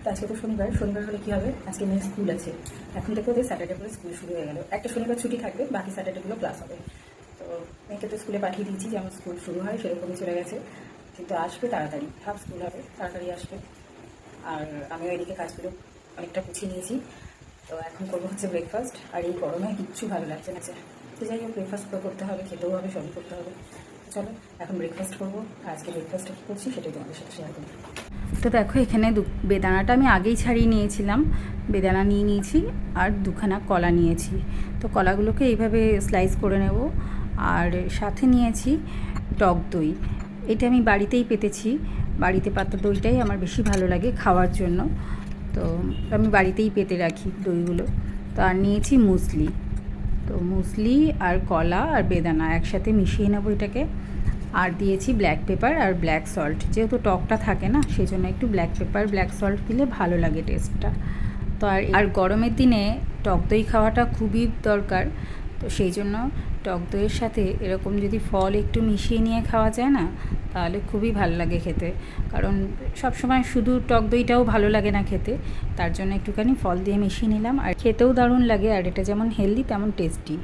তো আজকে তো শনিবার হলে কী হবে, আজকে মেয়ের স্কুল আছে। এখন থেকে ওদের স্যাটারডে করে স্কুল শুরু হয়ে গেল। একটা শনিবার ছুটি থাকবে, বাকি স্যাটারডেগুলো ক্লাস হবে। তো মেয়েকে তো স্কুলে পাঠিয়ে দিয়েছি, যেমন স্কুল শুরু হয় সেরকমই চলে গেছে। কিন্তু আসবে তাড়াতাড়ি, হাফ স্কুল হবে, তাড়াতাড়ি আসবে। আর আমিও এদিকে কাজগুলো অনেকটা গুছিয়ে নিয়েছি। তো এখন করবো হচ্ছে ব্রেকফাস্ট। আর এই গরমে কিচ্ছু ভালো লাগছে না। তো যাই হোক, ব্রেকফাস্ট করতে হবে, খেতেও হবে, সবই করতে হবে। চলো এখন ব্রেকফাস্ট করবো। আজকে ব্রেকফাস্টটা কী করছি সেটাই তোমাদের সাথে শেয়ার করবো। তো দেখো, এখানে বেদানাটা আমি আগেই ছাড়িয়ে নিয়েছিলাম। বেদানা নিয়ে নিয়েছি আর দুখানা কলা নিয়েছি। তো কলাগুলোকে এইভাবে স্লাইস করে নেব। আর সাথে নিয়েছি টক দই। এটা আমি বাড়িতেই পেতেছি। বাড়িতে পাতা দইটাই আমার বেশি ভালো লাগে খাওয়ার জন্য। তো আমি বাড়িতেই পেতে রাখি দইগুলো। তো আর নিয়েছি মুসলি। তো মুসলি আর কলা আর বেদানা একসাথে মিশিয়ে নেবো এটাকে। আর দিয়েছি ব্ল্যাক পেপার আর ব্ল্যাক সল্ট। যেহেতু টকটা থাকে না, সেই জন্য একটু ব্ল্যাক পেপার ব্ল্যাক সল্ট দিলে ভালো লাগে টেস্টটা। তো আর গরমের দিনে টক দই খাওয়াটা খুবই দরকার। তো সেই জন্য টক দইয়ের সাথে এরকম যদি ফল একটু মিশিয়ে নিয়ে খাওয়া যায় না, তাহলে খুবই ভালো লাগে খেতে। কারণ সবসময় শুধু টক দইটাও ভালো লাগে না খেতে, তার জন্য একটুখানি ফল দিয়ে মিশিয়ে নিলাম। আর খেতেও দারুণ লাগে, আর এটা যেমন হেলদি তেমন টেস্টি।